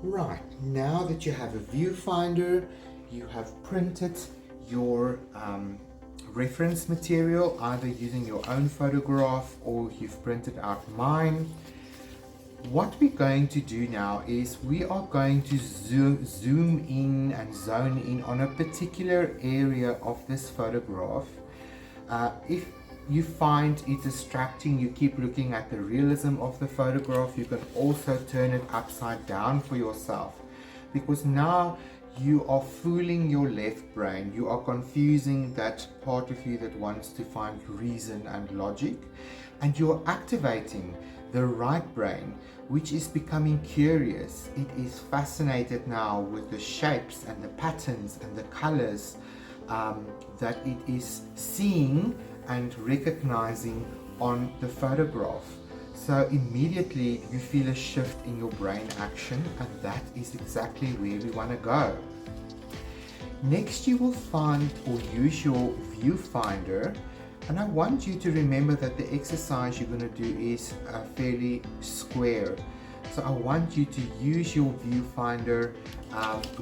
Right, now that you have a viewfinder, you have printed your reference material, either using your own photograph or you've printed out mine. What we're going to do now is we are going to zoom in and zone in on a particular area of this photograph. If you find it distracting, you keep looking at the realism of the photograph, you can also turn it upside down for yourself, because now you are fooling your left brain. You are confusing that part of you that wants to find reason and logic, and you're activating the right brain, which is becoming curious. It is fascinated now with the shapes and the patterns and the colors that it is seeing and recognizing on the photograph. So immediately you feel a shift in your brain action, and that is exactly where we want to go. Next, you will find or use your viewfinder, and I want you to remember that the exercise you're going to do is fairly square. So I want you to use your viewfinder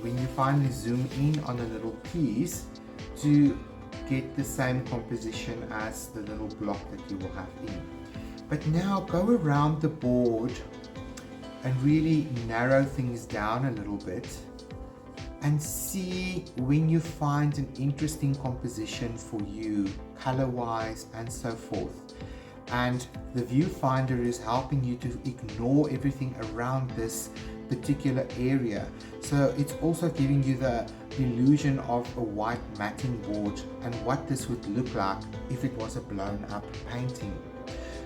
when you finally zoom in on a little piece to get the same composition as the little block that you will have in. But now go around the board and really narrow things down a little bit and see when you find an interesting composition for you, color-wise and so forth. And the viewfinder is helping you to ignore everything around this particular area. So it's also giving you the illusion of a white matting board and what this would look like if it was a blown up painting.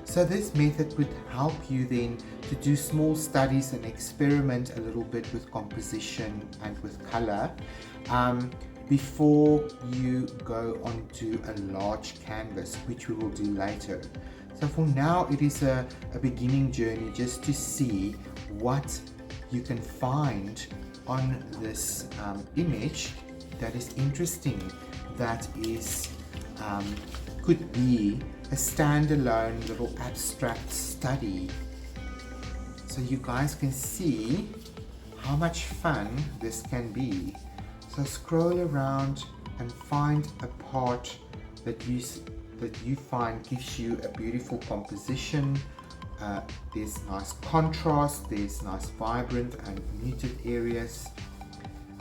So this method would help you then to do small studies and experiment a little bit with composition and with color before you go onto a large canvas, which we will do later. So for now, it is a beginning journey just to see what you can find on this image that is interesting, that is could be a standalone little abstract study, so you guys can see how much fun this can be. So scroll around and find a part that you find gives you a beautiful composition. There's nice contrast, there's nice vibrant and muted areas,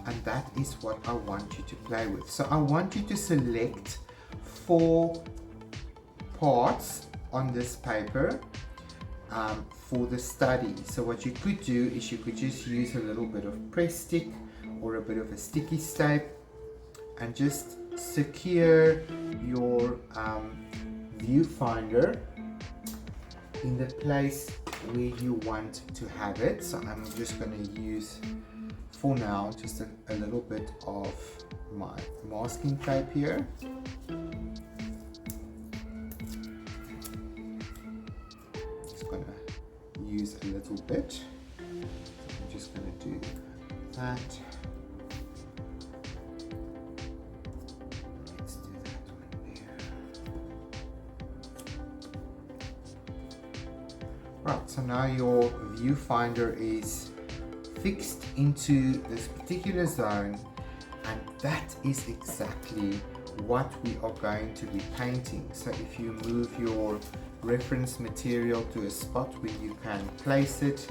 and that is what I want you to play with. So I want you to select 4 parts on this paper for the study. So what you could do is you could just use a little bit of press stick or a bit of a sticky tape and just secure your viewfinder in the place where you want to have it. So I'm just going to use for now just a little bit of my masking tape here. Just going to use a little bit. I'm just going to do that. Let's do that one there. Right, so now your viewfinder is fixed into this particular zone, and that is exactly what we are going to be painting. So if you move your reference material to a spot where you can place it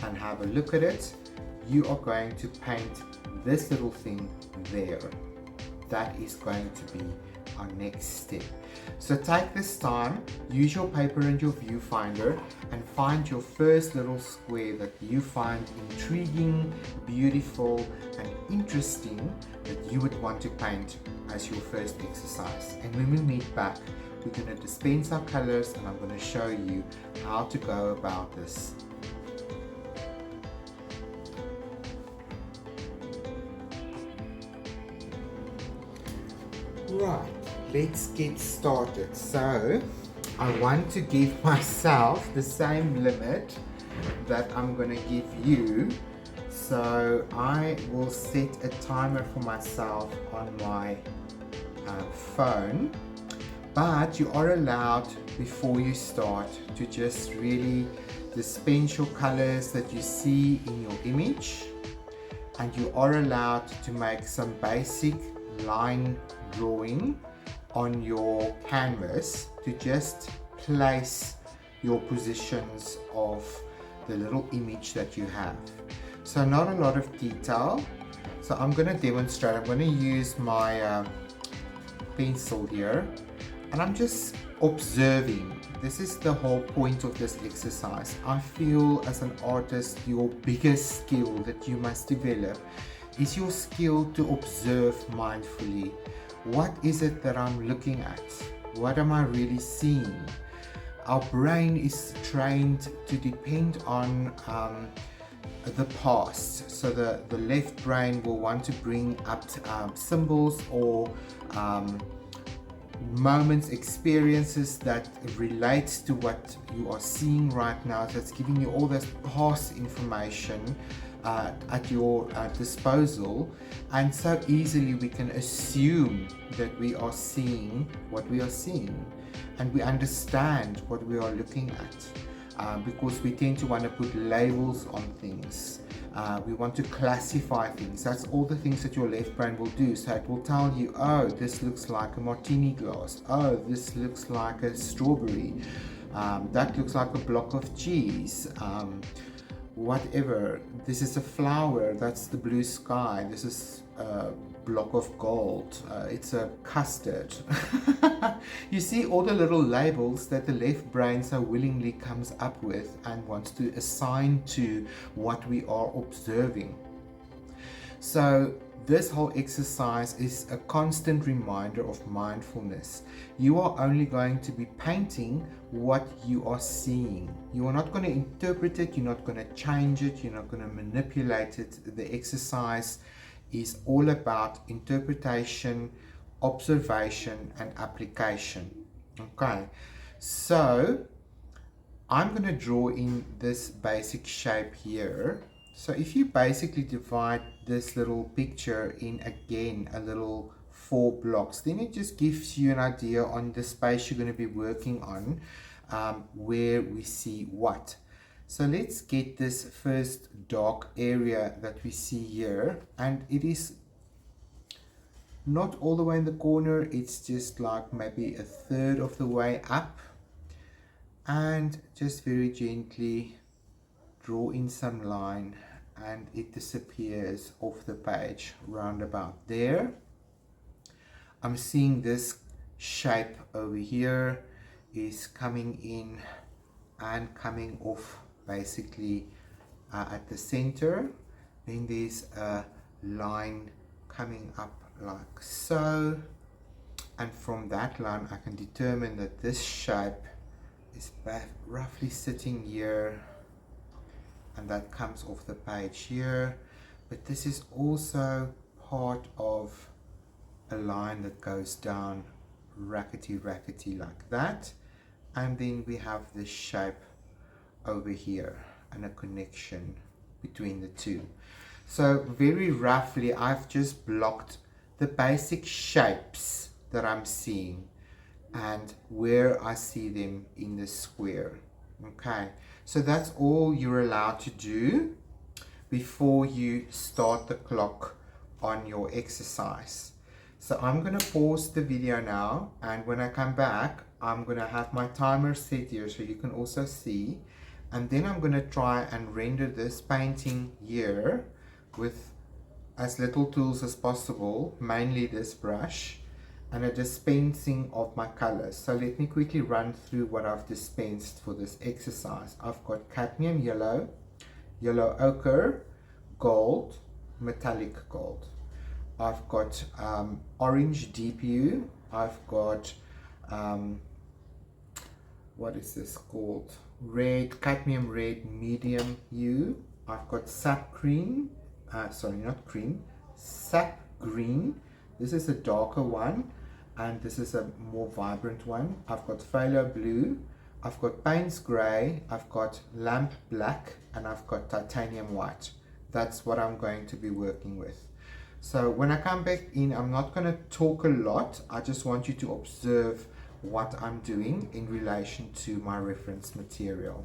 and have a look at it, you are going to paint this little thing there. That is going to be our next step. So take this time, use your paper and your viewfinder, and find your first little square that you find intriguing, beautiful and interesting, that you would want to paint as your first exercise. And when we meet back, we're going to dispense our colors and I'm going to show you how to go about this. Right, let's get started. So I want to give myself the same limit that I'm going to give you. So I will set a timer for myself on my phone, but you are allowed before you start to just really dispense your colors that you see in your image and you are allowed to make some basic line drawing on your canvas to just place your positions of the little image that you have. So not a lot of detail. So I'm going to demonstrate. I'm going to use my pencil here, and I'm just observing. This is the whole point of this exercise. I feel as an artist, your biggest skill that you must develop is your skill to observe mindfully. What is it that I'm looking at? What am I really seeing? Our brain is trained to depend on the past. So the left brain will want to bring up symbols or moments, experiences that relates to what you are seeing right now. That's giving you all this past information at your disposal, and so easily we can assume that we are seeing what we are seeing, and we understand what we are looking at, because we tend to want to put labels on things. We want to classify things. That's all the things that your left brain will do. So it will tell you, oh, this looks like a martini glass. Oh, this looks like a strawberry. That looks like a block of cheese. Whatever. This is a flower. That's the blue sky. This is a block of gold. It's a custard. You see all the little labels that the left brain so willingly comes up with and wants to assign to what we are observing. So this whole exercise is a constant reminder of mindfulness. You are only going to be painting what you are seeing. You are not going to interpret it, you're not going to change it, you're not going to manipulate it. The exercise is all about interpretation, observation, and application. Okay, so I'm going to draw in this basic shape here. So if you basically divide this little picture in, again, a little 4 blocks, then it just gives you an idea on the space you're going to be working on, where we see what. So let's get this first dark area that we see here, and it is not all the way in the corner, it's just like maybe a third of the way up, and just very gently draw in some line and it disappears off the page round about there. I'm seeing this shape over here is coming in and coming off basically at the center. Then there's a line coming up like so, and from that line I can determine that this shape is roughly sitting here, and that comes off the page here. But this is also part of a line that goes down rackety like that, and then we have this shape over here and a connection between the two. So very roughly I've just blocked the basic shapes that I'm seeing and where I see them in the square. Okay, so that's all you're allowed to do before you start the clock on your exercise. So I'm going to pause the video now, and when I come back I'm going to have my timer set here so you can also see, and then I'm going to try and render this painting here with as little tools as possible, mainly this brush, and a dispensing of my colors. So let me quickly run through what I've dispensed for this exercise. I've got cadmium yellow, yellow ochre, gold, metallic gold. I've got orange deep hue. I've got what is this called? Red, cadmium red medium hue. I've got sap green. Sorry, not cream, sap green. This is a darker one, and this is a more vibrant one. I've got phthalo blue, I've got Payne's grey, I've got lamp black, and I've got titanium white. That's what I'm going to be working with. So when I come back in, I'm not going to talk a lot. I just want you to observe what I'm doing in relation to my reference material.